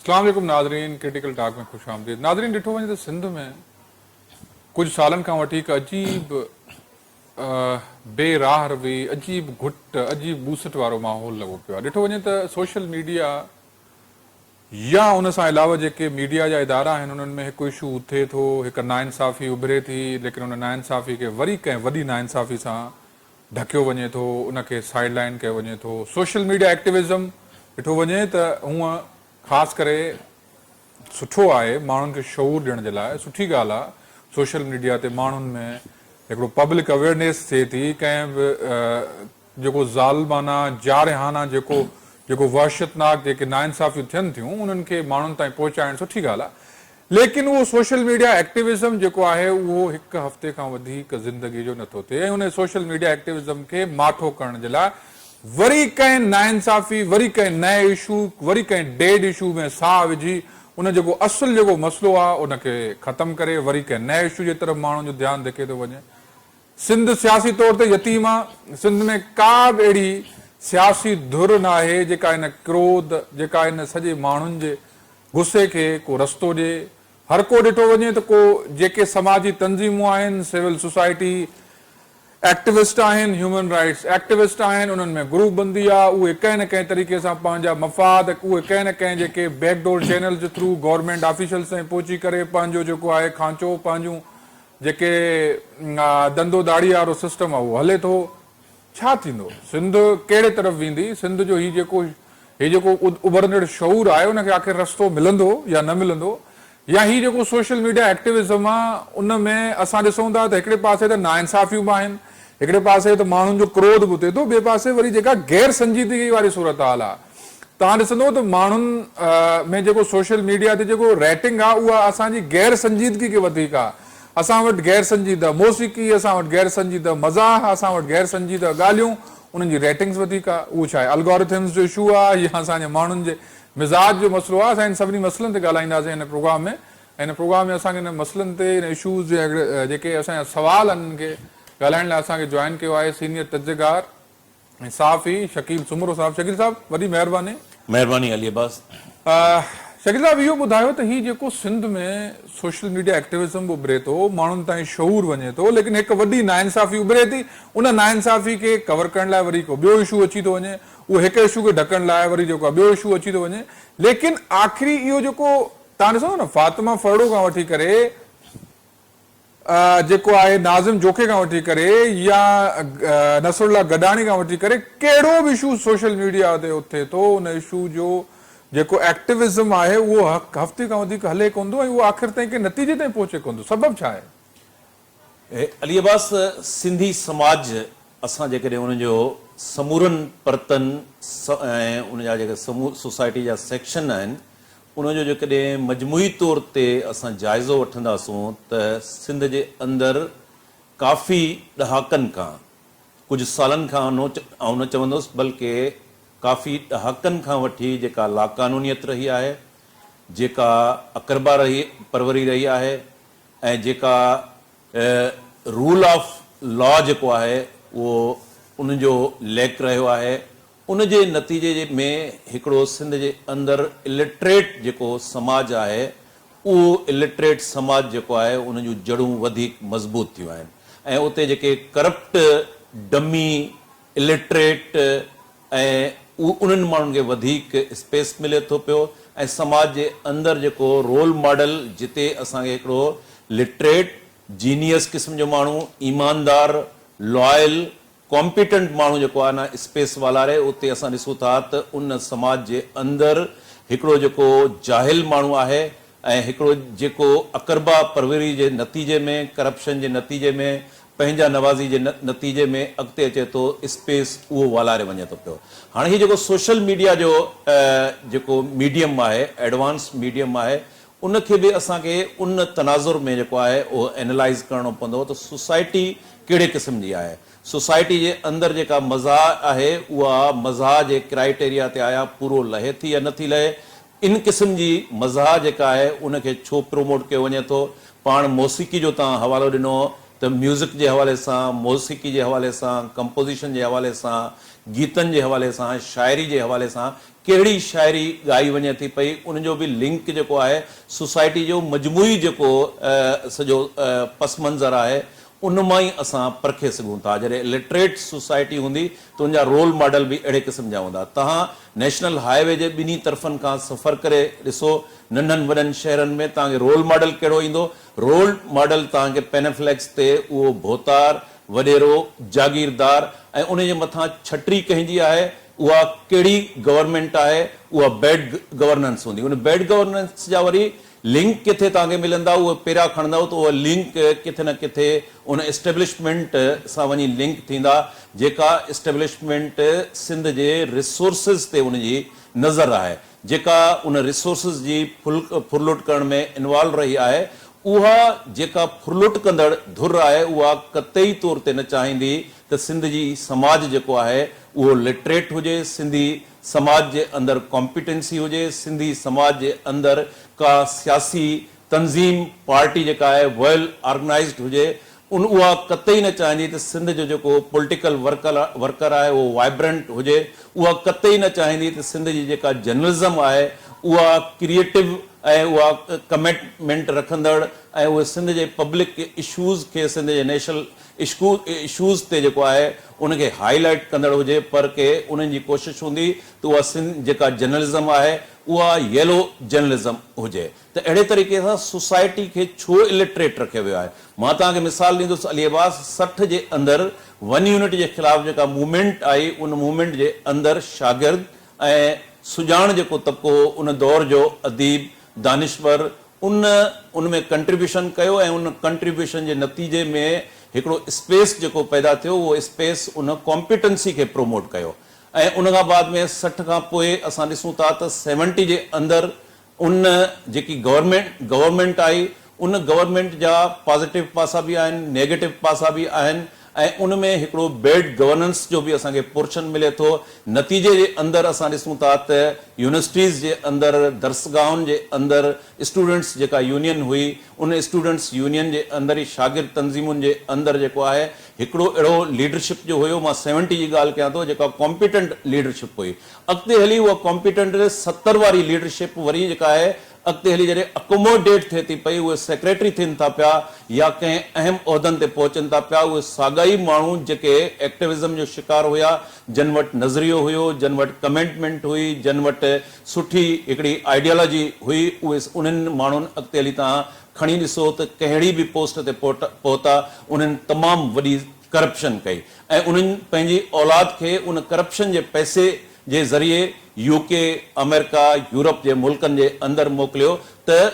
अस्सलाम वालेकुम नाज़रीन, क्रिटिकल टॉक में खुश आमदीद। नाज़रीन, ॾिठो वञे त सिंध में कुछ सालन खां वठी हिकु अजीब बेराह रवी, अजीब घुट, अजीब बूसट वारो माहौल लॻो पियो आहे। ॾिठो वञे त सोशल मीडिया या उन सां अलावा जेके मीडिया जा इदारा आहिनि उन्हनि में हिकु इशू उथे थो, हिकु नाइंसाफ़ी उभिरे थी, लेकिन उन नाइंसाफ़ी खे वरी कंहिं वॾी नाइंसाफ़ी सां ढकियो वञे थो, उनखे साइड लाइन कयो वञे थो। सोशल मीडिया एक्टिविज़म ॾिठो वञे त हूअं ख़ासि करे सुठो आहे, माण्हुनि खे शऊर ॾियण जे लाइ सुठी ॻाल्हि आहे। सोशल मीडिया ते माण्हुनि में हिकिड़ो पब्लिक अवेयरनेस थिए थी, कंहिं बि जेको ज़ालिमाना जारिहाना जेको वहशतनाक जेके नाइंसाफ़ियूं थियनि थियूं उन्हनि खे माण्हुनि ताईं पहुचाइण सुठी ॻाल्हि आहे। लेकिन उहो सोशल मीडिया एक्टिविज़म जेको आहे उहो हिकु हफ़्ते खां वधीक ज़िंदगी जो नथो थिए ऐं उन सोशल मीडिया एक्टिविज़म खे माठो करण जे लाइ वरी कंहिं नाइंसाफ़ी, वरी कंहिं नए इशू, वरी कंहिं डेड इशू में साह विझी उन जेको असुल जेको मसइलो आहे उनखे ख़तमु करे वरी कंहिं नए इशू जे तरफ़ माण्हुनि जो ध्यानु धिके थो वञे। सिंध सियासी तौर ते यतीम आहे। सिंध में का बि अहिड़ी सियासी धुर न आहे जेका इन क्रोध, जेका इन सॼे माण्हुनि जे गुस्से खे को रस्तो ॾिए। हर को ॾिठो वञे त को जेके समाजी तंज़ीमूं आहिनि, सिविल सोसाइटी एक्टिविस्ट आहिनि, ह्यूमन राइट्स एक्टिविस्ट आहिनि, उन्हनि में ग्रुप बंदी आहे। उहे कंहिं न कंहिं तरीक़े सां पंहिंजा मफ़ाद, उहे कंहिं न कंहिं जेके बैकडोर चैनल जे थ्रू गवर्नमेंट ऑफिशियल्स ताईं पहुची करे पंहिंजो जेको आहे खांचो, पंहिंजूं जेके धंधो दाड़ी वारो सिस्टम आहे उहो हले थो। छा थींदो? सिंध कहिड़े तरफ़ वेंदी? सिंध जो हीउ जेको उभरंदड़ शऊर आहे उनखे आख़िर रस्तो मिलंदो या न मिलंदो? या हीउ जेको सोशल मीडिया एक्टिविज़म आहे उन में असां ॾिसूं था त हिकिड़े पासे त नाइंसाफ़ियूं बि आहिनि, हिकिड़े पासे त माण्हुनि जो क्रोध बि थिए थो, ॿिए पासे वरी जेका गैर संजीदगी वारी सूरत हाल आहे। तव्हां ॾिसंदो त माण्हुनि में जेको सोशल मीडिया ते जेको रेटिंग आहे उहा असांजी गैर संजीदगी खे वधीक आहे। असां वटि गैर संजीदा मौसीक़ी, असां वटि गैर संजीदा मज़ाक़, असां वटि गैर संजीदा ॻाल्हियूं, उन्हनि जी रेटिंग्स वधीक आहे। उहो छा आहे? अलगोरिथम्स जो इशू आहे या असांजे माण्हुनि जे मिज़ाज जो मसइलो आहे? असां इन सभिनी मसइलनि ते ॻाल्हाईंदासीं हिन प्रोग्राम में। हिन प्रोग्राम में असांखे हिन मसइलनि ते, हिन इशूज़ जेके असांजा सवाल आहिनि खे ॻाल्हाइण लाइ असांखे जॉइन कयो आहे सीनियर तजुर्बेकार ऐं साफ़ी शकील सुमरो साहब। शकील साहब, वॾी महिरबानी। महिरबानी अली अब्बास। शकील साहब, इहो ॿुधायो त हीउ जेको सिंध में सोशल मीडिया एक्टिविज़म उभिरे थो, माण्हुनि ताईं शऊर वञे थो, लेकिन हिकु वॾी नाइंसाफ़ी उभिरे थी, उन नाइंसाफ़ी खे कवर करण लाइ वरी को ॿियो इशू अची थो वञे, उहो हिकु इशू खे ढकण लाइ वरी जेको आहे ॿियो इशू अची थो वञे। लेकिन आख़िरी इहो जेको तव्हां ॾिसो न, फातिमा फरड़ो खां वठी करे जेको आहे नाज़िम जोखे खां वठी करे या नसरुल्लाह गडानी खां वठी करे कहिड़ो बि इशू सोशल मीडिया ते उथे थो, उन इशू जो जेको एक्टिविज़म आहे उहो हफ़्ते खां वधीक हले कोन थो ऐं उहो आख़िर ताईं के नतीजे ताईं पहुचे कोन थो। सबबु छा आहे? अली अब्बास, सिंधी समाज असां जेकॾहिं उनजो समूरनि परतनि ऐं उनजा जेके सोसाइटी जा सेक्शन आहिनि उनजो जेकॾहिं मजमूई तौर ते असां जाइज़ो वठंदासूं त सिंध जे अंदरि काफ़ी ॾहाकनि खां, कुझु सालनि खां आउं न चवंदुसि बल्कि काफ़ी ॾहाकनि खां वठी जेका लाक़ानूनियत रही आहे, जेका अक़रबा परवरी रही आहे ऐं जेका रूल ऑफ लॉ जेको आहे उहो उनजो लैक रहियो आहे, उन जे नतीजे में हिकिड़ो सिंध जे अंदरि इलिटरेट जेको समाज आहे उहो इलिटरेट समाज जेको आहे उन जूं जड़ूं वधीक मज़बूत थियूं आहिनि ऐं उते जेके करप्ट, डमी, इलिटरेट ऐं उन्हनि माण्हुनि खे वधीक स्पेस मिले थो पियो ऐं समाज जे अंदरि जेको रोल मॉडल जिते असांखे हिकिड़ो लिटरेट, जीनियस क़िस्म जो माण्हू, ईमानदार, लॉयल, कॉम्पिटेंट माण्हू जेको आहे न स्पेस वालारे, उते असां ॾिसूं था त उन समाज जे अंदरि हिकिड़ो जेको जाहिल माण्हू आहे ऐं हिकिड़ो जेको अक़रबा परवरी जे नतीजे में, करप्शन जे नतीजे में, पंहिंजा नवाज़ी जे नतीजे में अॻिते अचे थो, स्पेस उहो वालारे वञे थो पियो। हाणे हीउ जेको सोशल मीडिया जो जेको मीडियम आहे, एडवांस मीडियम आहे, उनखे बि असांखे उन तनाज़ुर में जेको आहे उहो एनालाइज़ करणो पवंदो त सोसाइटी कहिड़े क़िस्म जी आहे। सोसाइटी जे अंदरि जेका मज़ा आहे उहा मज़ा जे क्राइटेरिया ते आया पूरो लहे थी या नथी लहे, इन क़िस्म जी मज़ा जेका आहे उनखे छो प्रमोट कयो वञे थो। पाण मौसीक़ी जो तव्हां हवालो ॾिनो त म्यूज़िक जे हवाले सां, मौसीक़ी जे हवाले सां, कंपोज़िशन जे हवाले सां, गीतनि जे हवाले सां, शाइरी जे हवाले सां कहिड़ी शाइरी ॻाई वञे थी पई उन जो बि लिंक जेको आहे सोसाइटी जो मजमूई जेको सॼो पस मंज़र आहे उन मां ई असां परखे सघूं था। जॾहिं लिटरेट सोसाइटी हूंदी त उनजा रोल मॉडल बि अहिड़े क़िस्म जा हूंदा। तव्हां नेशनल हाईवे जे ॿिन्ही तरफ़नि खां सफ़र करे ॾिसो, नंढनि वॾनि शहरनि में तव्हांखे रोल मॉडल कहिड़ो ईंदो। रोल मॉडल तव्हांखे पेनाफ्लेक्स ते उहो भोतार, वॾेरो, जागीरदार ऐं उन जे मथां छटरी कंहिंजी आहे, उहा कहिड़ी गवर्नमेंट आहे, उहा बैड गवर्नेंस हूंदी। उन बैड गवर्नेंस जा वरी लिंक किथे तव्हांखे मिलंदा, उहे पहिरियां खणंदव त उहा लिंक किथे न किथे उन एस्टेब्लिशमेंट सां वञी लिंक थींदा, जेका एस्टेब्लिशमेंट सिंध जे रिसोर्सिस ते उनजी नज़र आहे, जेका उन रिसोर्सिस जी फुरलुट करण में इन्वॉल्व रही आहे। उहा जेका फुरलुट कंदड़ धुर आहे उहा क़तई तौर ते न चाहींदी त सिंध जी समाज जेको आहे उहो लिटरेट हुजे, सिंधी समाज जे अंदरि कॉम्पिटेंसी हुजे, सिंधी समाज जे अंदरि का सियासी तंज़ीम पार्टी जेका आहे वेल ऑर्गेनाइज़्ड हुजे। उहा क़तई न चाहींदी त सिंध जो जेको पॉलिटिकल वर्कर आहे उहो वाइब्रेंट हुजे। उहा क़तई न चाहींदी त सिंध जी जेका जर्नलिज़म आहे उहा क्रिएटिव ऐं उहा कमिटमेंट रखंदड़ ऐं उहे सिंध जे पब्लिक इशूज़ खे, सिंध जे नेशनल इशूज़ ते जेको आहे उनखे हाईलाइट कंदड़ हुजे। पर के उन्हनि जी कोशिशि हूंदी त उहा सिंध जेका जर्नलिज़म आहे उहा येलो जर्नलिज़म हुजे। त अहिड़े तरीक़े सां सोसाइटी खे छो इलिटरेट रखियो वियो आहे। मां तव्हांखे मिसाल ॾींदुसि, अली अब्बास 60 जे अंदरि वन यूनिट जे ख़िलाफ़ जेका मूवमेंट आई, उन मूवमेंट जे अंदरि शागिर्द ऐं सुजाण जेको तबिको उन दौर जो अदीब, दानिश्वर उन में कंट्रीब्यूशन कयो ऐं उन कंट्रीब्यूशन जे नतीजे में हिकिड़ो स्पेस जेको पैदा थियो, उहो स्पेस उन कॉम्पिटेंसी खे प्रोमोट कयो। ऐं उन खां बाद में 60 खां पोइ असां ॾिसूं था त 70 जे अंदरि उन जेकी गवर्नमेंट आई, उन गवर्नमेंट जा पॉज़िटिव पासा बि आहिनि, नेगेटिव पासा बि आहिनि ऐं उन में हिकिड़ो बैड गवर्नेंस जो बि असांखे पोर्शन मिले थो। नतीजे जे अंदरि असां ॾिसूं था त यूनिवर्सिटीज़ जे अंदरि, दरसगाहुनि जे अंदरि स्टूडेंट्स जेका यूनियन हुई, उन स्टूडेंट्स यूनियन जे अंदरि ई शागिर्द तंज़ीमुनि जे अंदरि जेको आहे हिकिड़ो अहिड़ो लीडरशिप जो हुयो, मां 70 जी ॻाल्हि कयां थो, जेका कॉम्पिटेंट लीडरशिप हुई। अॻिते हली उहा कॉम्पिटेंट 70 वारी लीडरशिप वरी जेका आहे अॻिते हली जॾहिं अकोमोडेट थिए थी पई, उहे सेक्रेटरी थियनि था पिया या कंहिं अहम उहिदनि ते पहुचनि था पिया, उहे साॻाई माण्हू जेके एक्टिविज़म जो शिकार हुया, जन वटि नज़रियो हुयो, जन वटि कमिटमेंट हुई, जन वटि सुठी हिकिड़ी आइडियोलॉजी हुई, उहे उन्हनि माण्हुनि अॻिते हली तव्हां खणी ॾिसो त कहिड़ी बि पोस्ट ते पहुता, उन्हनि तमामु वॾी करप्शन कई ऐं उन्हनि पंहिंजी औलाद खे उन करप्शन जे पैसे जे ज़रिए यूके, अमेरिका, यूरोप जे मुल्कनि जे अंदरि मोकिलियो। त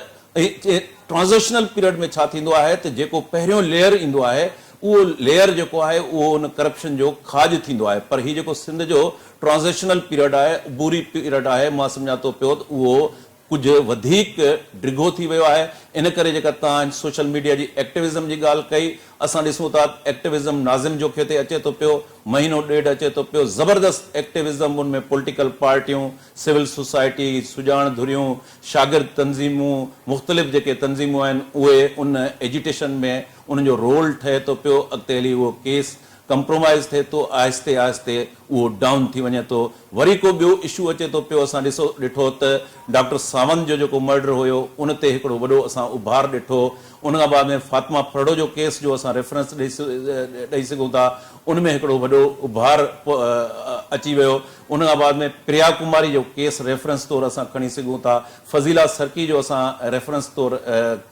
ट्रांज़िशनल पीरियड में छा थींदो आहे त जेको पहिरियों लेयर ईंदो आहे उहो लेयर जेको आहे उहो उन करप्शन जो खाज थींदो आहे। पर हीउ जेको सिंध जो ट्रांज़िशनल पीरियड आहे, बुरी पीरियड आहे, मां सम्झां थो पियो त उहो कुझु वधीक डिघो थी वियो आहे। इन करे जेका तव्हां सोशल मीडिया जी एक्टिविज़म जी ॻाल्हि कई, असां ॾिसूं था एक्टिविज़म नाज़िम जोखे ते अचे थो पियो, महीनो ॾेढ अचे थो पियो, ज़बरदस्त एक्टिविज़म, उनमें पॉलिटिकल पार्टियूं, सिविल सोसाइटी, सुजाण धुरियूं, शागिर्द तंज़ीमूं, मुख़्तलिफ़ जेके तंज़ीमूं आहिनि उहे उन एजुटेशन में उन जो रोल ठहे थो पियो। अॻिते हली उहो केस कंप्रोमाइज़ थिए थो, आहिस्ते आहिस्ते उहो डाउन थी वञे थो। वरी को ॿियो इशू अचे थो पियो, असां ॾिठो त डॉक्टर सावंत जो जेको मर्डर हुयो उन ते हिकिड़ो वॾो असां उभार ॾिठो। उन खां बाद में फातिमा फड़ो जो केस जो असां रेफरेंस ॾेई सघूं था, उन में हिकिड़ो वॾो उभार अची वियो। उन खां बाद में प्रिया कुमारी जो केस रेफरेंस तौरु असां खणी सघूं था, फज़ीला सरकी जो असां रेफरेंस तौरु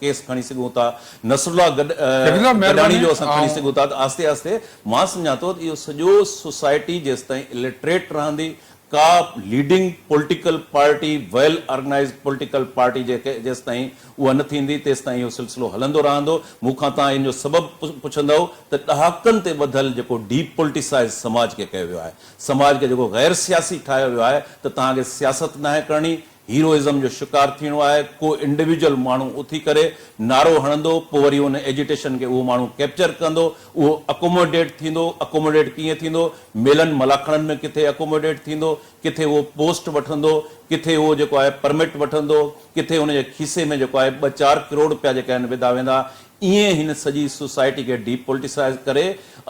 केस खणी सघूं था, नसरुल्ला गडाणी जो असां खणी सघूं था। आस्ते आस्ते मां सम्झां थो त इहो सॼो सोसाइटी जेसिताईं इलिटरेट रहंदी, का लीडिंग पॉलिटिकल पार्टी, वेल ऑर्गेनाइज़्ड पॉलिटिकल पार्टी जेसिताईं उहा न थींदी, तेसिताईं इहो सिलसिलो हलंदो रहंदो। मूंखां तव्हां इन जो सबबु पुछंदव त ॾहाकनि ते ॿधल जेको डीप पॉलिटिसाइज़ समाज खे कयो वियो आहे, समाज खे जेको गैर सियासी ठाहियो वियो आहे, त तव्हांखे सियासत न आहे करणी, हीरोइज़म जो शिकार थीणो आहे। को इंडिविजुअल माण्हू उथी करे नारो हणंदो, पोइ वरी उन एजुटेशन खे उहो माण्हू कैप्चर कंदो, उहो अकोमोडेट थींदो। अकोमोडेट कीअं थींदो? मेलनि मलाखणनि में किथे अकोमोडेट थींदो, किथे उहो पोस्ट वठंदो, किथे उहो जेको आहे परमिट वठंदो, किथे उनजे खीसे में जेको आहे 2-4 करोड़ रुपया जेके आहिनि विधा वेंदा। ईअं हिन सॼी सोसाइटी खे डीपोलिटिसाइज़ करे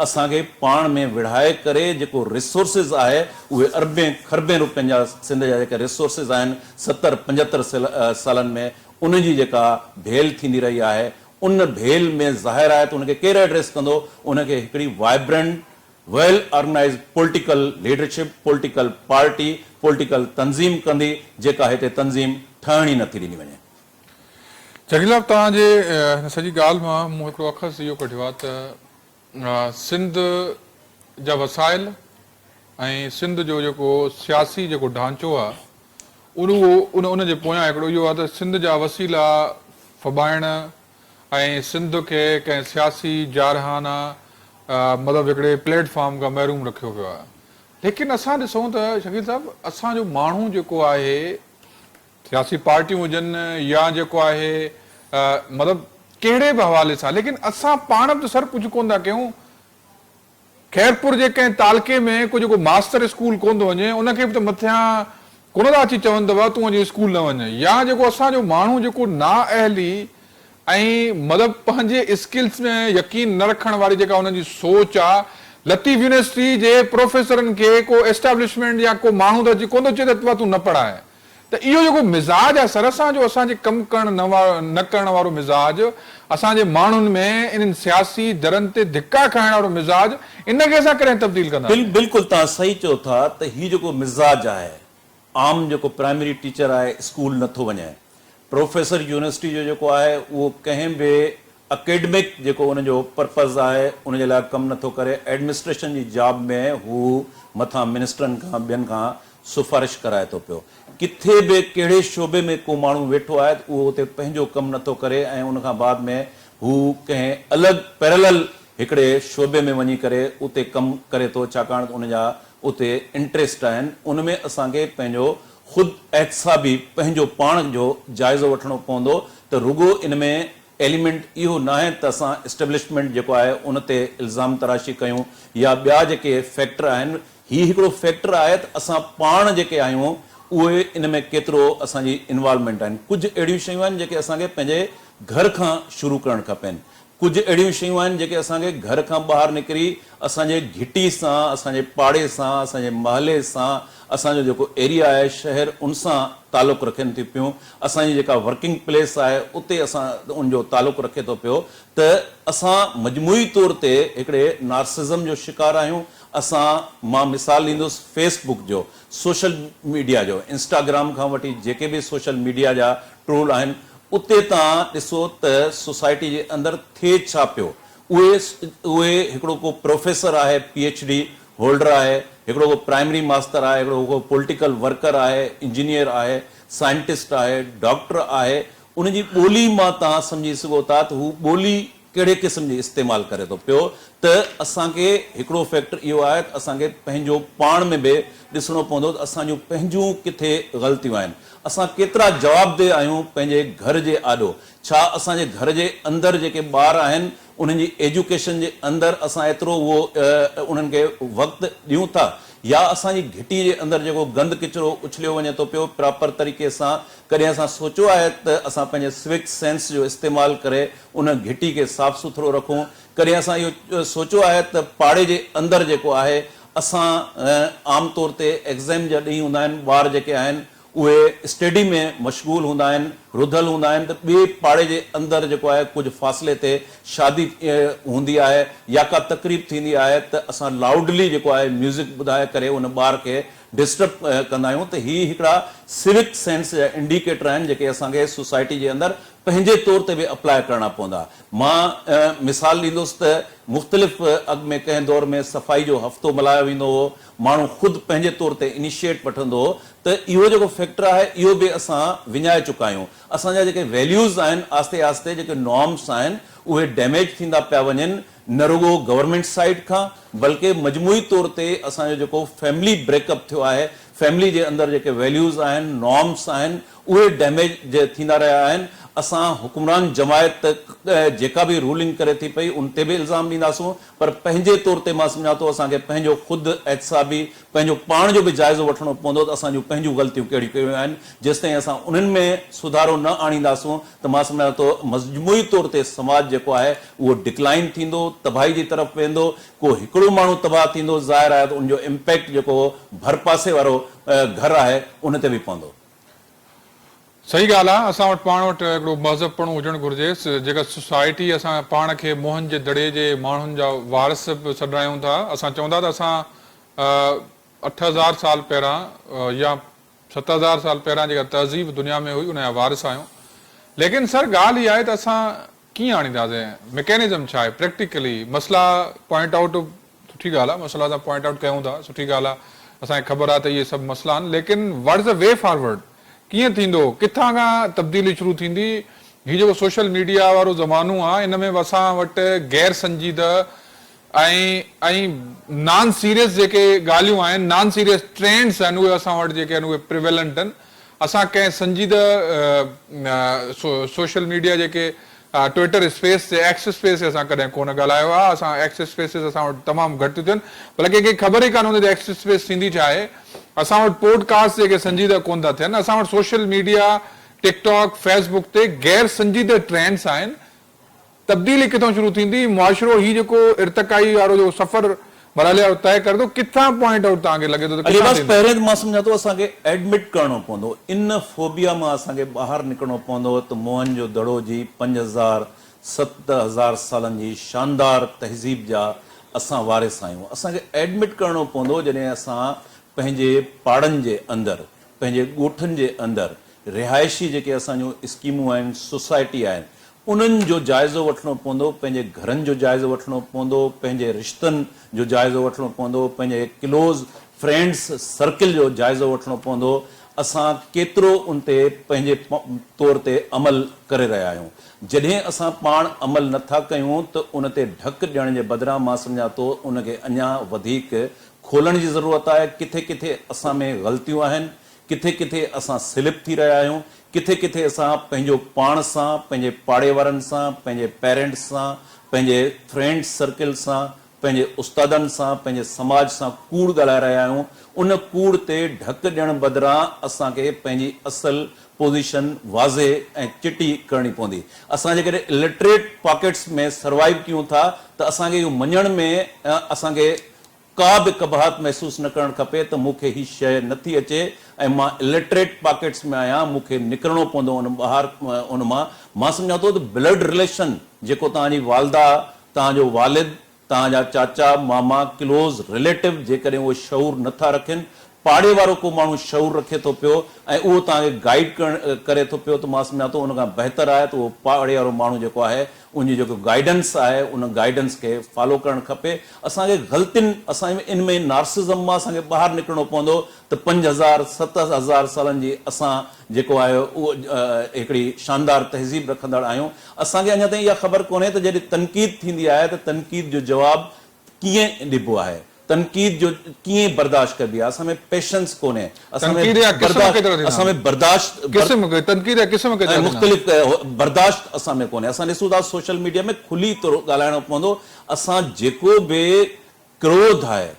असांखे पाण में विढ़ाए करे जेको रिसोर्सिस आहे उहे अरबें खरबें रुपयनि जा सिंध जा जेके रिसोर्सिस आहिनि 70-75 सालनि में उनजी जेका भेल थींदी रही आहे उन भेल में ज़ाहिर आहे त उनखे केरु एड्रेस कंदो उनखे हिकिड़ी vibrant well organise political leadership political party political तंज़ीम कंदी जेका हिते तंज़ीम ठहण ई नथी ॾिनी वञे। जगीलाल तव्हांजे हिन सॼी ॻाल्हि मां मूं हिकिड़ो अखर इहो कढियो आहे त सिंध जा वसाइल ऐं सिंध जो जेको सियासी जेको ढांचो आहे उनजे पोयां हिकिड़ो इहो आहे त सिंध जा वसीला फबाइण ऐं सिंध खे कंहिं सियासी जारहाना मतिलबु हिकिड़े प्लेटफॉर्म खां महरूम रखियो वियो आहे। लेकिन असां ॾिसूं त शकील साहिबु असांजो माण्हू जेको आहे सियासी पार्टियूं हुजनि या जेको आहे मतिलबु कहिड़े बि हवाले सां लेकिन असां पाण बि त सर कुझु कोन था कयूं। खैरपुर जे कंहिं तालके में को जेको मास्टर स्कूल कोन थो वञे उनखे बि त मथियां कोन था अची चवनि अथव तूं अॼु स्कूल न वञ या जेको असांजो माण्हू जेको नाअहली ऐं मतिलबु पंहिंजे स्किल्स में यकीन न रखण वारी जेका हुनजी सोच आहे लतीफ़ यूनिवर्सिटी जे प्रोफेसरनि खे को एस्टेब्लिशमेंट या को माण्हू त अची कोन थो चए त तूं न पढ़ाए त इहो जेको मिज़ाज आहे सर असांजो असांजे कमु करण न करण वारो मिज़ाज असांजे माण्हुनि में इन्हनि सियासी दरनि ते धिका खाइण वारो मिज़ाज इनखे असां कॾहिं तब्दील कंदा बिल्कुलु तव्हां सही चओ था त हीउ जेको मिज़ाज आहे आम जेको प्राइमरी टीचर आहे स्कूल नथो वञे प्रोफेसर यूनिवर्सिटी जो जेको आहे उहो कंहिं बि अकेडमिक जेको उनजो पर्पज़ आहे उनजे लाइ कमु नथो करे एडमिनिस्ट्रेशन जी जॉब में हू मथां मिनिस्टरनि खां ॿियनि खां सिफारिश कराए थो पियो। किथे बि कहिड़े शोबे में को माण्हू वेठो आहे त उहो उते पंहिंजो कमु नथो करे ऐं उनखां बाद में हू कंहिं अलॻि पैरेलल हिकिड़े शोबे में वञी करे उते कमु करे थो छाकाणि त उनजा उते इंट्रस्ट आहिनि। उनमें असांखे पंहिंजो ख़ुदि एहतसाबी पंहिंजो पाण जो जाइज़ो वठणो पवंदो त रुगो इन में एलिमेंट इहो न आहे त असां एस्टेब्लिशमेंट जेको आहे उन ते इल्ज़ाम तराशी कयूं या ॿिया जेके फैक्टर आहिनि हीउ हिकिड़ो फैक्टर आहे त असां पाण जेके आहियूं उहे इन में केतिरो असांजी इन्वॉल्वमेंट आहिनि। कुझु अहिड़ियूं शयूं आहिनि जेके असांखे पंहिंजे घर खां शुरू करणु खपनि कुझु अहिड़ियूं शयूं आहिनि जेके असांखे घर खां ॿाहिरि निकिरी असांजे घिटी सां असांजे पाड़े सां असांजे महले सां असांजो जेको एरिया आहे शहर उन सां तालुक़ु रखनि थियूं पियूं असांजी जेका वर्किंग प्लेस आहे उते असां उनजो तालुक़ु रखे थो पियो त असां मजमूई तौर ते हिकिड़े नार्सिज़म जो शिकार आहियूं। मां मिसाल ॾींदुसि फेसबुक जो सोशल मीडिया जो इंस्टाग्राम खां वठी जेके बि सोशल मीडिया जा टूल आहिनि उते तव्हां ॾिसो त सोसाइटी जे अंदरि थिए छा पियो उहे हिकिड़ो को प्रोफेसर आहे PhD होल्डर आहे हिकिड़ो को प्राइमरी मास्टर आहे हिकिड़ो को पॉलिटिकल वर्कर आहे इंजीनियर आहे साइंटिस्ट आहे डॉक्टर आहे उनजी ॿोली मां तव्हां सम्झी सघो था त हू ॿोली कहिड़े क़िस्म जी इस्तेमालु करे थो पियो त असांखे हिकिड़ो फैक्टर इहो आहे त असांखे पंहिंजो पाण में बि ॾिसणो पवंदो त असांजूं पंहिंजूं किथे ग़लतियूं आहिनि असां केतिरा जवाबदेह आहियूं पंहिंजे घर जे आॾो छा असांजे घर जे अंदरि जेके ॿार आहिनि उन्हनि जी एजुकेशन जे अंदरि असां एतिरो उहो उन्हनि खे वक़्तु ॾियूं था या असांजी घिटी जे अंदरि जेको गंद किचिरो उछलियो वञे थो पियो प्रॉपर तरीक़े सां कॾहिं असां सोचियो आहे त असां पंहिंजे सिविक सेंस जो इस्तेमालु करे उन घिटी खे साफ़ सुथरो रखूं कॾहिं असां इहो सोचियो आहे त पाड़े जे अंदरि जेको आहे असां आमतौर ते एग्ज़ाम जा ॾींहं हूंदा आहिनि ॿार जेके आहिनि उहे स्टडी में मशगूल हूंदा आहिनि रुधल हूंदा आहिनि त ॿिए पाड़े जे अंदरि जेको आहे कुझु फ़ासिले ते शादी हूंदी आहे या का तकरीब थींदी आहे त असां लाउडली जेको आहे म्यूज़िक ॿुधाए करे उन ॿार खे डिस्टर्ब कंदा आहियूं त हीअ हिकिड़ा सिविक सेंस जा इंडिकेटर आहिनि जेके असांखे सोसाइटी जे अंदरि पंहिंजे तौर ते बि अप्लाई करणा पवंदा। मां मिसाल ॾींदुसि त मुख़्तलिफ़ अॻु में कंहिं दौर में सफ़ाई जो हफ़्तो मल्हायो वेंदो हो माण्हू ख़ुदि पंहिंजे तौर ते इनिशिएट वठंदो हो त इहो जेको फैक्टर आहे इहो बि असां विञाए चुका आहियूं। असांजा जेके वैल्यूज़ आहिनि आस्ते आस्ते जेके नॉर्म्स आहिनि उहे डैमेज थींदा पिया वञनि न रुगो गवर्नमेंट साइड खां बल्कि मजमूई तौर ते असांजो जेको फैमिली ब्रेकअप थियो आहे फैमिली जे अंदरि जेके वैल्यूज़ आहिनि नॉर्म्स आहिनि उहे डैमेज थींदा रहिया आहिनि। असां हुकुमरान जमायत जेका बि रूलिंग करे थी पई उन ते बि इल्ज़ाम ॾींदासूं, पर पंहिंजे तौर ते मां सम्झां थो असांखे पंहिंजो ख़ुदि एहतिसाबी पंहिंजो पाण जो बि जाइज़ो वठणो पवंदो त असांजूं पंहिंजूं ग़लतियूं कहिड़ियूं कहिड़ियूं आहिनि। जेसिताईं असां उन्हनि में सुधारो न आणींदासूं त मां सम्झां थो मजमूई तौर ते समाज जेको आहे उहो डिक्लाइन थींदो, तबाही जी तरफ़ वेंदो। को हिकिड़ो माण्हू तबाह थींदो, ज़ाहिर आहे त उनजो इम्पैक्ट जेको भरपासे वारो घर आहे उन ते बि पवंदो। सही ॻाल्हि आहे। असां वटि पाण वटि हिकिड़ो मज़हबपणो हुजणु घुरिजे। जेका सोसाइटी असां पाण खे मोहन जे दड़े जे माण्हुनि जा वारिस बि सॾायूं था। असां चवंदा त असां 8000 साल पहिरां या 7000 साल पहिरां जेका तहज़ीब दुनिया में हुई उन जा वारिस आहियूं। लेकिन सर ॻाल्हि इहा आहे त असां कीअं आणींदासीं, मैकेनिज़म छा आहे प्रैक्टिकली? मसला पॉइंट आउट, सुठी ॻाल्हि आहे, मसला तव्हां पॉइंट आउट कयूं था, सुठी ॻाल्हि आहे, असांखे ख़बर आहे त इहे सभु मसला आहिनि। लेकिन what is the way forward? कीअं थींदो, किथां खां तब्दीली शुरू थींदी? हीउ जेको सोशल मीडिया वारो ज़मानो आहे इन में असां वटि गैर संजीदा ऐं नॉन सीरियस जेके ॻाल्हियूं आहिनि, नॉन सीरियस ट्रेंड्स आहिनि, उहे असां वटि जेके आहिनि उहे प्रिवेलेंट आहिनि। असां कंहिं संजीदा सोशल मीडिया जेके ट्विटर स्पेस ते एक्स स्पेस ते असां कॾहिं कोन ॻाल्हायो आहे। असां एक्स स्पेसिस असां वटि तमामु घटि थियूं थियनि, भले कंहिंखे ख़बर ई कान हूंदी त एक्स स्पेस थींदी छा आहे। असां वटि पॉडकास्ट जेके संजीदा कोन था थियनि। असां वटि सोशल मीडिया, टिकटॉक, फेसबुक ते गैर संजीदा ट्रेंड्स आहिनि। तब्दीली किथां शुरू थींदी? मुआशिरो ही जेको इर्तिकाई वारो जो सफ़र मरहले तय करे थो, किथां पॉइंट आउट तव्हांखे लॻे थो? पहिरें मां सम्झां थो असांखे एडमिट करणो पवंदो, इन फोबिया मां असांखे ॿाहिरि निकिरणो पवंदो त मोहन जो दड़ो जी 5000 7000 सालनि जी शानदार तहज़ीब जा असां वारिस आहियूं। असांखे एडमिट करणो पवंदो जॾहिं असां पंहिंजे पाड़नि जे अंदरि, पंहिंजे ॻोठनि जे अंदरि रिहाइशी जेके असांजूं स्कीमूं आहिनि, सोसाइटी आहिनि, उन्हनि जो जाइज़ो वठणो पवंदो, पंहिंजे घरनि जो जाइज़ो वठणो पवंदो, पंहिंजे रिश्तनि जो जाइज़ो वठणो पवंदो, पंहिंजे क्लोज़ फ्रेंड्स सर्किल जो जाइज़ो वठणो पवंदो। असां केतिरो उन ते पंहिंजे तौर ते अमल करे रहिया आहियूं। जॾहिं असां पाण अमल नथा कयूं त उन ते ढक ॾियण जे बदिरां मां सम्झां थो उनखे अञा वधीक खोलण जी ज़रूरत आहे। किथे किथे असां में ग़लतियूं आहिनि, किथे किथे असां स्लिप थी रहिया आहियूं, किथे किथे असां पंहिंजो पाण सां, पंहिंजे पाड़े वारनि सां, पंहिंजे पेरेंट्स सां, पंहिंजे फ्रेंड्स सर्किल सां, पंहिंजे उस्तादनि सां, पंहिंजे समाज सां कूड़ ॻाल्हाए रहिया आहियूं। उन कूड़ ते ढक ॾियण बदिरां असांखे पंहिंजी असल पोज़ीशन वाज़े ऐं चिटी करणी पवंदी। असां जेकॾहिं इलिटरेट पॉकेट्स में सर्वाइव कयूं था त असांखे इहो मञण में असांखे का बि कबाहत महसूसु न करणु खपे त मूंखे ही शइ नथी अचे ऐं मां इलिटरेट पॉकेट्स में आहियां, मूंखे निकिरणो पवंदो उन ॿाहिरि उन मां सम्झां थो त ब्लड रिलेशन जेको तव्हांजी वालदा, तव्हांजो वालिद, तव्हांजा चाचा मामा क्लोज़ रिलेटिव जेकॾहिं उहे शऊर नथा रखनि, पाड़े वारो को माण्हू शऊर रखे थो पियो ऐं उहो तव्हांखे गाइड करे थो पियो, त मां सम्झां थो उन खां बहितर आहे त उहो पाड़े वारो माण्हू जेको आहे उनजी जेको गाइडेंस आहे उन गाइडेंस खे फॉलो करणु खपे। असांखे ग़लतियुनि, असां इन में नार्सिज़म मां असांखे ॿाहिरि निकिरणो पवंदो त 5000 7000 सालनि जी असां जेको आहे उहो हिकिड़ी शानदार तहज़ीब रखंदड़ आहियूं। असांखे अञा ताईं इहा ख़बर कोन्हे त जॾहिं तनक़ीद थींदी आहे त तनक़ीद जो जवाबु कीअं ॾिबो आहे, तनक़ीद जो कीअं बर्दाश्त कबी आहे। असां में पेशेंस कोन्हे, असां में बर्दाश्त मुख़्तलिफ़ बर्दाश्त असां में कोन्हे। असां ॾिसूं था सोशल मीडिया में खुली तौर ॻाल्हाइणो पवंदो। असां जेको बि क्रोध आहे,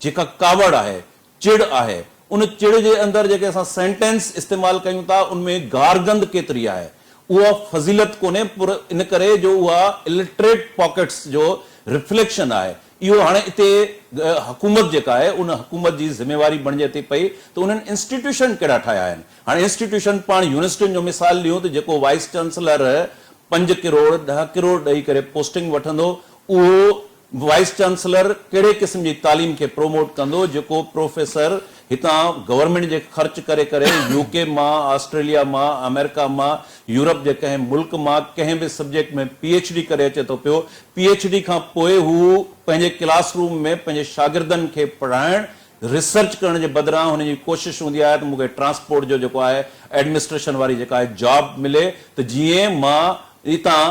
जेका कावड़ आहे, चिड़ आहे, उन चिड़ जे अंदरि जेके असां सेंटेंस इस्तेमालु कयूं था उनमें गारगंद केतिरी आहे, उहा फज़ीलत कोन्हे, पर इन करे जो उहा इलिटरेट पॉकेट्स जो रिफ्लेक्शन आहे। इहो हाणे हिते हुकूमत जेका आहे उन हुकूमत जी ज़िम्मेवारी बणिजे थी पई त उन्हनि इंस्टीट्यूशन कहिड़ा ठाहिया आहिनि। हाणे इंस्टीट्यूशन पाण यूनिवर्सिटियुनि जो मिसाल ॾियूं त जेको वाइस चांसलर 5 करोड़ 10 करोड़ ॾेई करे पोस्टिंग वठंदो, उहो वाइस चांसलर कहिड़े क़िस्म जी तालीम खे प्रोमोट कंदो, जेको प्रोफेसर हितां गवर्नमेंट जे ख़र्च करे करे यूके मां, ऑस्ट्रेलिया मां, अमेरिका मां, यूरोप जे कंहिं मुल्क मां कंहिं बि सब्जेक्ट में PhD करे अचे थो पियो। PhD खां पोइ हू पंहिंजे क्लासरूम में पंहिंजे शागिर्दनि खे पढ़ाइण, रिसर्च करण जे बदिरां हुनजी कोशिशि हूंदी आहे त मूंखे ट्रांसपोर्ट जो जेको आहे एडमिनिस्ट्रेशन वारी जेका आहे जॉब मिले, त जीअं मां हितां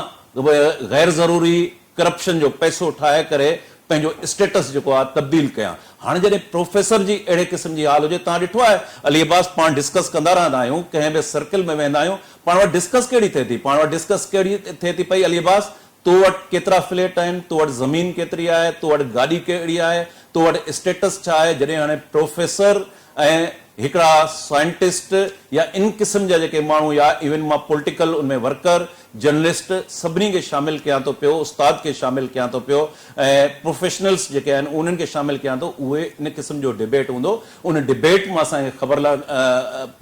गैर ज़रूरी करप्शन जो पैसो ठाहे करे पंहिंजो स्टेटस जेको आहे तब्दील कयां। हाणे जॾहिं प्रोफेसर जी अहिड़े क़िस्म जी हाल हुजे, तव्हां ॾिठो आहे अली अब्बास, पाण डिस्कस कंदा रहंदा आहियूं, कंहिं बि सर्कल में वेंदा आहियूं, पाण वटि डिस्कस कहिड़ी थिए थी, पाण वटि डिस्कस कहिड़ी थिए थी पई, अली अब्बास तो वटि केतिरा फ्लैट आहिनि, तो वटि ज़मीन केतिरी आहे, तो वटि गाॾी कहिड़ी आहे, तो वटि स्टेटस छा आहे। जॾहिं हाणे प्रोफेसर ऐं हिकिड़ा साइंटिस्ट या इन क़िस्म जा जेके माण्हू, या इवन मां पॉलिटिकल उनमें वर्कर, जर्नलिस्ट, सभिनी खे शामिल कयां थो पियो, उस्ताद खे शामिल कयां थो पियो, ऐं प्रोफेशनल्स जेके आहिनि उन्हनि खे शामिल कयां थो, उहे इन क़िस्म जो डिबेट हूंदो। उन डिबेट मां असांखे ख़बर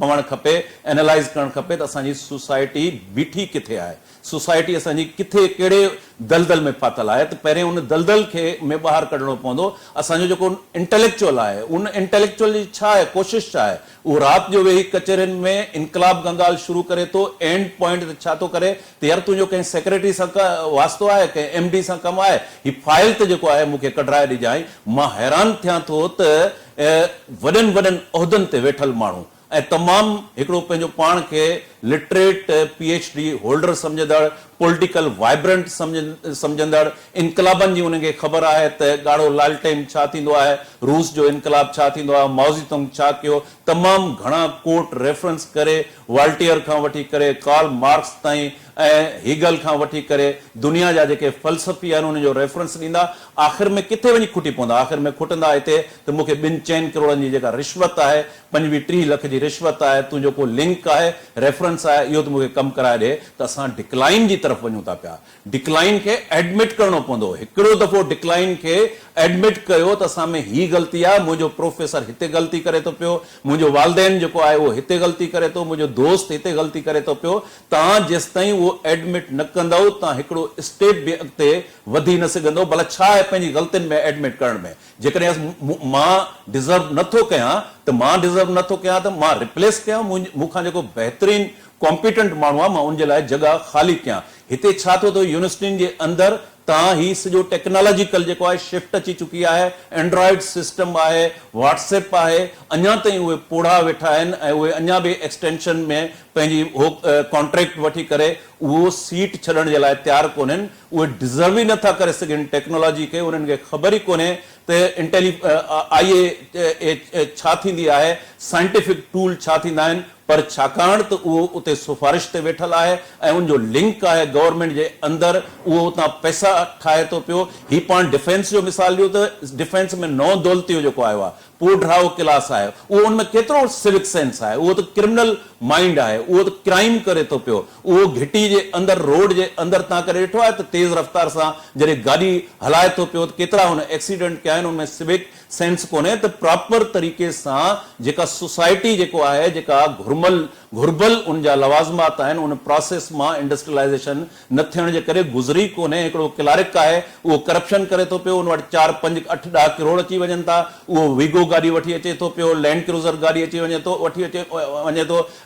पवणु खपे, एनालाइज़ करणु खपे त असांजी सोसाइटी बीठी किथे आहे, सोसाइटी असांजी किथे कहिड़े दलदल में फाथल आहे। त पहिरियों उन दलदल खे में ॿाहिरि कढणो पवंदो। असांजो जेको इंटेलेक्चुअल आहे, उन इंटेलेक्चुअल जी छा आहे, कोशिशि छा आहे, उहो राति जो वेही कचहरियुनि में इनकलाब गंगाल शुरू करे थो, एंड पॉइंट ते छा थो करे त यार तुंहिंजो कंहिं सेक्रेटरी सां वास्तो आहे, कंहिं एमडी सां कमु आहे, ही फाइल त जेको आहे मूंखे कढाए ॾिजांइ। मां हैरान थियां थो त वॾनि वॾनि उहिदनि ते वेठल माण्हू ऐं तमामु हिकिड़ो पंहिंजो पाण खे लिटरेट PhD होल्डर सम्झंदड़, पॉलिटिकल वाइब्रेंट सम्झंदड़, इनकलाबनि जी उनखे ख़बर आहे त ॻाढ़ो लालटेन छा थींदो आहे, रूस जो इनकलाब छा थींदो आहे, माओज़ेतुंग छा कयो, तमामु घणा कोट रेफरेंस करे, वाल्टियर खां वठी करे कार्ल मार्क्स ताईं ऐं हीगल खां वठी करे दुनिया जा जेके फ़लसफ़ी आहिनि उनजो रेफरेंस ॾींदा। आख़िर में किथे वञी खुटी पवंदा, आख़िर में खुटंदा हिते त मूंखे 2-4 करोड़नि जी जेका रिश्वत आहे, 25-30 लख जी रिश्वत आहे, तुंहिंजो को लिंक आहे, रेफरेंस आहे, इहो त मूंखे कमु कराए ॾे। त असां डिक्लाइन जी तरफ़ वञूं था पिया। डिक्लाइन खे एडमिट करणो पवंदो। हिकिड़ो दफ़ो डिक्लाइन खे एडमिट कयो त असां में ही ग़लती आहे, मुंहिंजो प्रोफेसर हिते ग़लती करे थो पियो, मुंहिंजो वालदेन जेको आहे उहो हिते ग़लती करे थो, मुंहिंजो दोस्त हिते ग़लती करे थो पियो। तव्हां जेसि ताईं उहो एडमिट न कंदव, तव्हां हिकिड़ो स्टेप बि अॻिते वधी न सघंदो। भला छा आहे पंहिंजी ग़लतियुनि में एडमिट करण में? जेकॾहिं मां डिज़र्व नथो कयां त मां डिज़र्व नथो कयां त मां रिप्लेस कयां, मूंखां जेको बहितरीन कॉम्पिटेंट माण्हू आहे मां उनजे लाइ जॻह ख़ाली कयां। हिते छा थियो त यूनिवर्सिटियुनि जे अंदरि तव्हां ही सॼो टेक्नोलॉजिकल जेको आहे शिफ्ट अची चुकी आहे, एंड्रॉइड सिस्टम आहे, व्हाट्सएप आहे, अञा ताईं उहे पोढ़ा वेठा आहिनि ऐं उहे अञा बि एक्सटेंशन में पंहिंजी हो कॉन्ट्रैक्ट वठी करे उहो सीट छॾण जे लाइ तयारु कोन्हनि। उहे डिज़र्व ई नथा करे सघनि टेक्नोलॉजी खे, उन्हनि खे ख़बर ई कोन्हे त IA छा थींदी आहे, साइंटिफिक टूल छा थींदा आहिनि। पर छाकाणि त उहो उते सिफारिश ते वेठल आहे ऐं उनजो लिंक आहे गवर्नमेंट जे अंदरि, उहो उतां पैसा ठाहे थो पियो। ही पाण डिफेंस जो मिसाल ॾियो त डिफेंस में नओं दौलतियो जेको आयो आहे, पोइ ड्राओ क्लास आहे, उहो उनमें केतिरो सिविक सेंस आहे, उहो त क्रिमिनल माइंड आहे, उहो त क्राइम करे थो पियो। उहो घिटी जे अंदरि, रोड जे अंदरि तव्हां करे ॾिठो आहे त तेज़ रफ़्तार सां जॾहिं गाॾी हलाए थो पियो त केतिरा हुन एक्सीडेंट कया आहिनि, उनमें सिविक सेंस कोन्हे। त प्रॉपर तरीक़े सां जेका सोसाइटी जेको आहे, जेका घुरबल उन जा लवाज़मात आहिनि, उन प्रोसेस मां इंडस्ट्रियलाइज़ेशन न थियण जे करे गुज़री कोन्हे। हिकिड़ो क्लार्क आहे, उहो करप्शन करे थो पियो, उन वटि 4, 5, 8, 10 करोड़ अची वञनि था, उहो वीगो गाॾी वठी अचे थो पियो, लैंड क्रूज़र गाॾी अची वञे थो,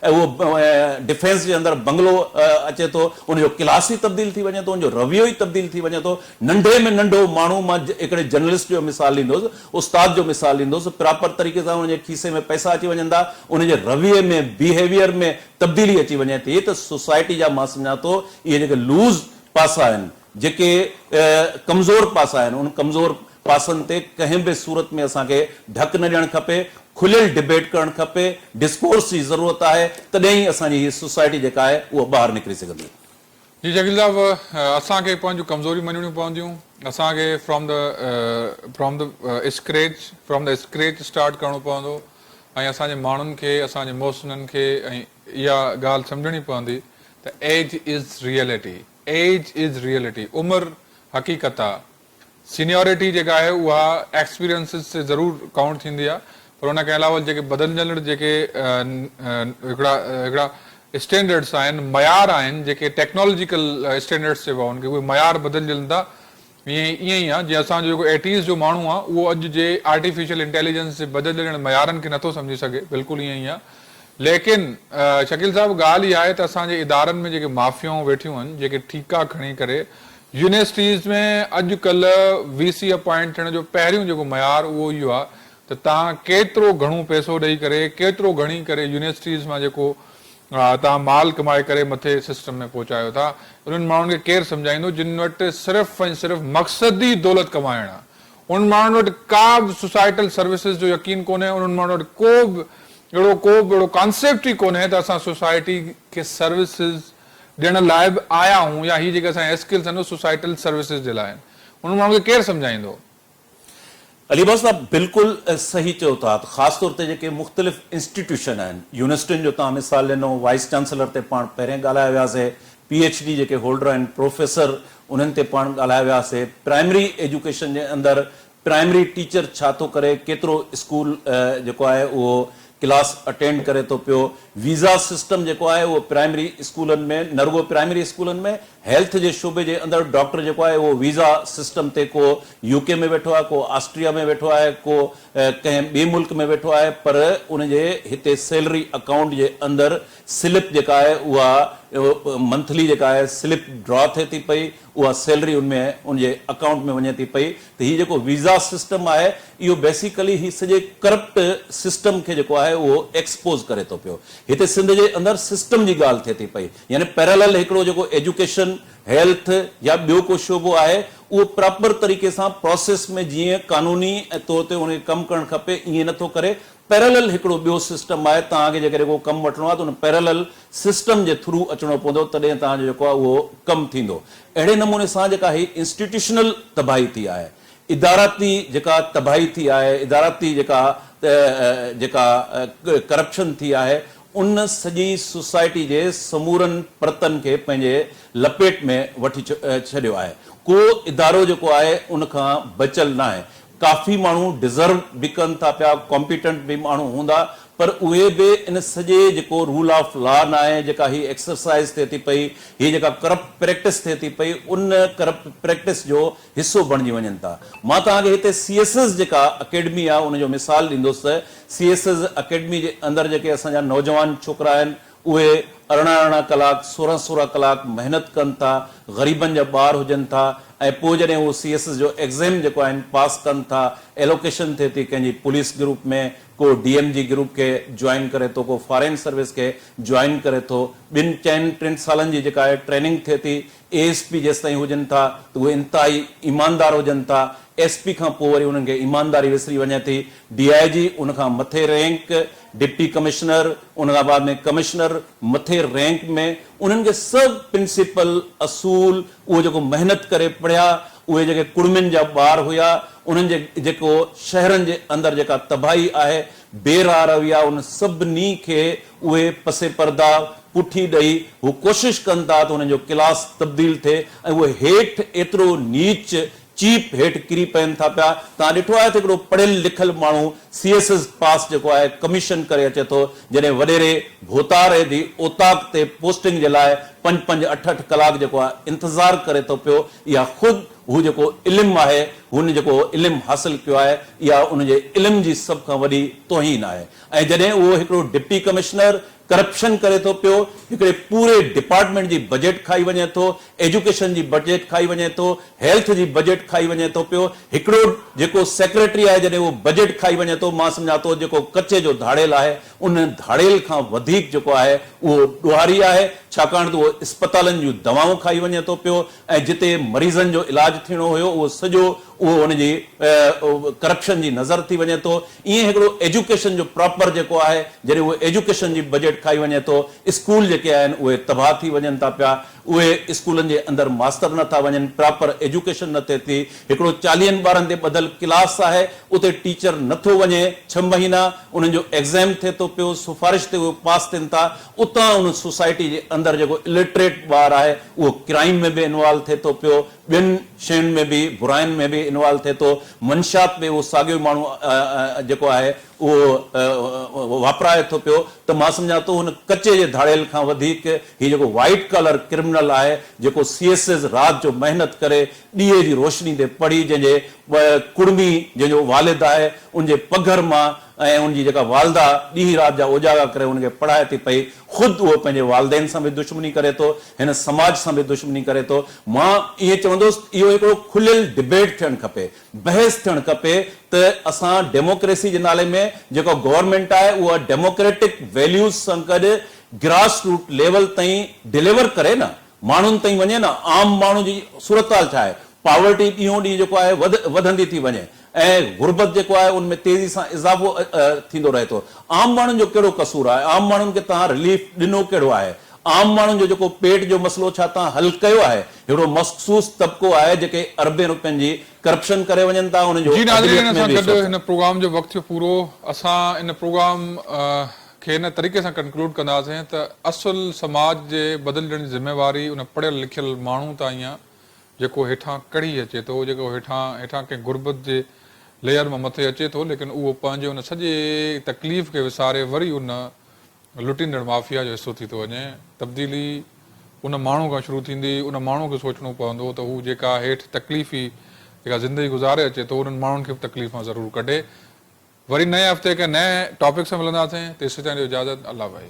ऐं उहो डिफेंस जे अंदरि बंगलो अचे थो, उनजो क्लास ई तब्दील थी वञे थो, उनजो रवैयो ई तब्दील थी वञे थो। नंढे में नंढो माण्हू, मां हिकिड़े जर्नलिस्ट जो मिसाल ॾींदुसि, उस्ताद जो मिसाल ॾींदुसि, प्रॉपर तरीक़े सां उनजे खीसे में पैसा अची वञनि था, उनजे रवैये में, बिहेवियर में तब्दीली अची वञे थी। त सोसाइटी जा मां सम्झां थो इहे जेके लूज़ पासा आहिनि, जेके कमज़ोर पासा आहिनि, उन कमज़ोर पासनि ते कंहिं बि सूरत में असांखे ढक न ॾियणु खपे, खुलियल डिबेट करणु खपे, डिस्कोर्स जी ज़रूरत आहे, तॾहिं ई असांजी हीअ सोसाइटी जेका आहे उहा ॿाहिरि निकिरी सघंदी। जी शकील साहब, असांखे पंहिंजूं कमज़ोरियूं मञणियूं पवंदियूं, असांखे फ्रॉम द स्क्रेच स्टार्ट करणो पवंदो ऐं असांजे माण्हुनि खे, असांजे मोहसिननि खे ऐं इहा ॻाल्हि सम्झणी पवंदी त age is reality, age is reality, उमिरि हक़ीक़त आहे। सीनियोरिटी जेका आहे उहा एक्सपीरियंसिस से ज़रूरु काउंट थींदी आहे, पर उनखे अलावा जेके बदिलजंदड़ जेके हिकिड़ा स्टैंडर्ड्स आहिनि, मयार आहिनि, जेके टेक्नोलॉजिकल स्टैंडर्ड्स चइबो आहे उनखे, उहे मयार बदिलजनि था। ईअं ई आहे जीअं असांजो जेको 80s जो माण्हू आहे उहो अॼु जे आर्टिफिशियल इंटेलिजेंस जे बदिलजण मयारनि खे नथो सम्झी सघे, बिल्कुलु ईअं ई आहे। लेकिन शकील साहब, ॻाल्हि इहा आहे त असांजे इदारनि में जेके माफ़ियाऊं वेठियूं आहिनि, जेके ठीका खणी करे यूनिवर्सिटीज़ में अॼुकल्ह VC अपॉइंट थियण जो पहिरियों जेको मयार उहो इहो आहे त तव्हां केतिरो घणो पैसो ॾेई करे, केतिरो घणी करे यूनिवर्सिटीज़ मां जेको तव्हां माल कमाए करे मथे सिस्टम में पहुचायो था। उन्हनि माण्हुनि खे केरु सम्झाईंदो जिन वटि सिर्फ़ु ऐं सिर्फ़ु मक़सदी दौलत कमाइण आहे? उन माण्हुनि वटि का बि सोसाइटल सर्विसिस जो यकीन कोन्हे, उन्हनि माण्हुनि वटि को बि अहिड़ो कॉन्सेप्ट ई कोन्हे त असां सोसाइटी खे सर्विसिस ॾियण लाइ बि आया आहियूं, या हीअ जेके असांजा स्किल्स आहिनि सोसाइटल सर्विसिस जे लाइ आहिनि। उन माण्हुनि खे केरु सम्झाईंदो? अलीबाग साहब बिल्कुलु सही चयो था। ख़ासि तौर ते जेके मुख़्तलिफ़ इंस्टीट्यूशन आहिनि, यूनिवर्सिटियुनि जो तव्हां मिसाल ॾिनो, वाइस चांसलर ते पाण पहिरें ॻाल्हाए वियासीं, PhD जेके होल्डर आहिनि, प्रोफेसर, उन्हनि ते पाण ॻाल्हाए वियासीं। प्राइमरी एजुकेशन जे अंदरि प्राइमरी टीचर छा थो करे, केतिरो स्कूल जेको आहे उहो क्लास अटेंड करे थो पियो। वीज़ा सिस्टम जेको आहे उहो प्राइमरी स्कूलनि में, न रुगो प्राइमरी स्कूलनि में, हेल्थ जे शोबे जे अंदरि डॉक्टर जेको आहे उहो वीज़ा सिस्टम ते को UK में वेठो आहे, को ऑस्ट्रिया में वेठो आहे, को कंहिं ॿिए मुल्क में वेठो आहे, पर उनजे हिते सैलरी अकाउंट जे अंदरि स्लिप जेका आहे उहा मंथली जेका आहे स्लिप ड्रॉ थिए थी पई, उहा सैलरी उनमें उनजे अकाउंट में वञे थी पई। त हीउ जेको वीज़ा सिस्टम आहे इहो बेसिकली ही सॼे करप्ट सिस्टम खे जेको आहे उहो एक्सपोज करे थो पियो। हिते सिंध जे अंदरि सिस्टम जी ॻाल्हि थिए थी पई, यानी पैरेलल हिकिड़ो जेको एजुकेशन, हेल्थ या ॿियो को शोबो आहे उहो प्रॉपर तरीक़े सां प्रोसेस में जीअं कानूनी तौर ते उनखे कमु करणु खपे ईअं नथो करे। पैरेलल हिकिड़ो ॿियो सिस्टम आहे, तव्हांखे जेकॾहिं को कमु वठिणो आहे त उन पैरेलल सिस्टम जे थ्रू अचिणो पवंदो, तॾहिं तव्हांजो जेको आहे उहो कमु थींदो। अहिड़े नमूने सां जेका ही इंस्टीट्यूशनल तबाही थी आहे, इदाराती जेका तबाही थी आहे, इदाराती जेका करप्शन थी आहे, उन सॼी सोसाइटी जे समूरनि परतनि खे पंहिंजे लपेट में वठी छॾियो आहे। को इदारो जेको आहे उनखां बचियल न आहे। काफ़ी माण्हू डिज़र्व बि कनि था पिया, कॉम्पिटेंट बि माण्हू हूंदा, पर उहे बि इन सॼे जेको रूल ऑफ लॉ न आहे, जेका ही एक्सरसाइज थिए थी पई, हीअ जेका करप्ट प्रैक्टिस थिए थी पई, उन करप्ट प्रैक्टिस जो हिसो बणिजी वञनि था। मां तव्हांखे हिते CSS जेका अकेडमी आहे उनजो मिसाल ॾींदुसि। CSS अकेडमी जे अंदरि जेके असांजा नौजवान छोकिरा आहिनि उहे 18 कलाक 16 कलाक महिनत कनि था, ग़रीबनि जा ॿार हुजनि था, ऐं पोइ जॾहिं उहो CSS जो एग्ज़ाम जेको आहिनि पास कनि था, एलोकेशन थिए थी कंहिंजी पुलिस ग्रुप में, को DMG ग्रुप खे ज्वाइन करे थो, को फॉरेन सर्विस खे ज्वाइन करे थो। 2-3 सालनि जी जेका आहे ट्रेनिंग थिए थी। ASP जेसिताईं हुजनि था त उहे इंतिहाई ईमानदार हुजनि था। SP खां पोइ वरी उन्हनि खे ईमानदारी विसरी वञे थी। DIG उनखां मथे रैंक, डिप्टी कमिश्नर, उनखां बाद में कमिश्नर, मथे रैंक में उन्हनि खे सभु प्रिंसिपल असूल उहो जेको महिनत करे पढ़िया, उहे जेके कुड़मियुनि जा ॿार हुया, उन्हनि जे जेको शहरनि जे अंदरि जेका तबाही आहे, बेराह रवैया, उन सभिनी खे उहे पसे पर्दा पुठी ॾेई हू कोशिश कनि था त उन्हनि जो क्लास तब्दील थिए ऐं उहे हेठि एतिरो नीच चीप हेठि किरी पवनि था पिया। तव्हां ॾिठो आहे त हिकिड़ो पढ़ियल लिखियल माण्हू CSS पास जेको आहे कमीशन करे अचे थो, जॾहिं वॾेरे भोतारे जी ओताक ते पोस्टिंग जे लाइ 5-5, 8-8 कलाक जेको आहे इंतज़ारु करे थो पियो। इहा ख़ुदि हू जेको इल्मु आहे, हुन जेको इल्मु हासिल कयो आहे, इहा उनजे इल्म जी सभ खां वॾी तौहीन आहे। ऐं जॾहिं उहो हिकिड़ो डिप्टी कमिश्नर करप्शन करे थो पियो, हिकिड़े पूरे डिपार्टमेंट जी बजट खाई वञे थो, एजुकेशन जी बजट खाई वञे थो, हेल्थ जी बजट खाई वञे थो पियो। हिकिड़ो जेको सेक्रेटरी आहे जॾहिं उहो बजट खाई वञे थो, मां सम्झां थो जेको कचे जो धाड़ेल आहे, उन धाड़ेल खां वधीक जेको आहे उहो ॾुहारी आहे, छाकाणि त उहो अस्पतालनि जूं दवाऊं खाई वञे थो पियो ऐं जिते मरीज़नि जो इलाजु थियणो हुयो उहो सॼो उहो हुनजी करप्शन जी नज़र थी वञे थो। ईअं हिकिड़ो एजुकेशन जो प्रॉपर जेको आहे, जॾहिं उहो एजुकेशन जी बजट खाई वञे थो, स्कूल जेके आहिनि उहे तबाह थी वञनि था पिया, उहे स्कूलनि जे अंदरि मास्तर नथा वञनि, प्रॉपर एजुकेशन न थिए थी। हिकिड़ो 40 ॿारनि ते ॿधल क्लास आहे, उते टीचर नथो वञे, 6 महीना उन्हनि जो एग्ज़ाम थिए थो पियो, सिफारिश ते उहे पास थियनि था। उतां उन सोसाइटी जे अंदरि जेको इलिटरेट ॿार आहे उहो क्राइम में बि इन्वॉल्व थिए थो पियो, ॿियनि शयुनि में बि, बुराइनि में बि इन्वॉल्व थिए थो, मंशात में उहो साॻियो माण्हू जेको आहे उहो वापराए थो पियो। त मां सम्झां थो हुन कचे जे धाड़ेल खां वधीक हीउ जेको वाइट कॉलर क्रिमिनल आहे, जेको CSS राति जो महिनत करे ॾींहं जी रोशनी ते पढ़ी, जंहिंजे कुड़मी जंहिंजो वालिद आहे उनजे पघर मां ऐं उनजी जेका वालदा ॾींहं राति जा उजागा करे उनखे पढ़ाए थी पई, ख़ुदि उहो पंहिंजे वालदेन सां बि दुश्मनी करे थो, हिन समाज सां बि दुश्मनी करे थो। मां इएं चवंदुसि इहो हिकिड़ो खुलियल डिबेट थियणु खपे, बहस थियणु खपे त असां डेमोक्रेसी जे नाले में जेको गवर्नमेंट आहे उहा डेमोक्रेटिक वैल्यूज़ सां गॾु ग्रास रूट लेवल ताईं डिलीवर करे न, माण्हुनि ताईं वञे न। आम माण्हू जी सूरत हाल छा आहे, पॉवर्टी ॾींहों ॾींहुं जेको आहे वधंदी थी वञे ऐं गुरबत जेको आहे उनमें तेज़ी सां इज़ाफ़ो थींदो रहे थो। आम माण्हुनि जो कहिड़ो कसूर आहे? आम माण्हुनि खे तव्हां रिलीफ ॾिनो कहिड़ो आहे? आम माण्हुनि जो जेको पेट जो मसइलो छा तव्हां हल कयो आहे? हिकिड़ो मख़सूस तबिको आहे जेके अरबे रुपयनि जी करप्शन करे वञनि था, उन्हनि जो जी नाज़रीन, अदलियत में असां बि गॾु हिन प्रोग्राम जो वक़्तु थियो पूरो। असां इन प्रोग्राम खे इन तरीक़े सां कंक्लूड कंदासीं त असुल समाज जे बदिलण जी ज़िम्मेवारी उन पढ़ियल लिखियल माण्हू ताईं आहे जेको हेठां कढ़ी अचे थो, जेको हेठां कंहिं गुरबत जे लेयर मां मथे अचे थो, लेकिन उहो पंहिंजे उन सॼे तकलीफ़ खे विसारे वरी उन लुटींदड़ माफ़िया जो हिसो थी थो वञे। तब्दीली उन माण्हू खां शुरू थींदी, उन माण्हू खे सोचणो पवंदो त हू जेका हेठि तकलीफ़ी जेका ज़िंदगी गुज़ारे अचे थो उन्हनि माण्हुनि खे बि तकलीफ़ मां ज़रूरु कढे। वरी नए हफ़्ते के नए टॉपिक सां मिलंदासीं। तेसिताईं ॾियो इजाज़त। अल्लाह भाई।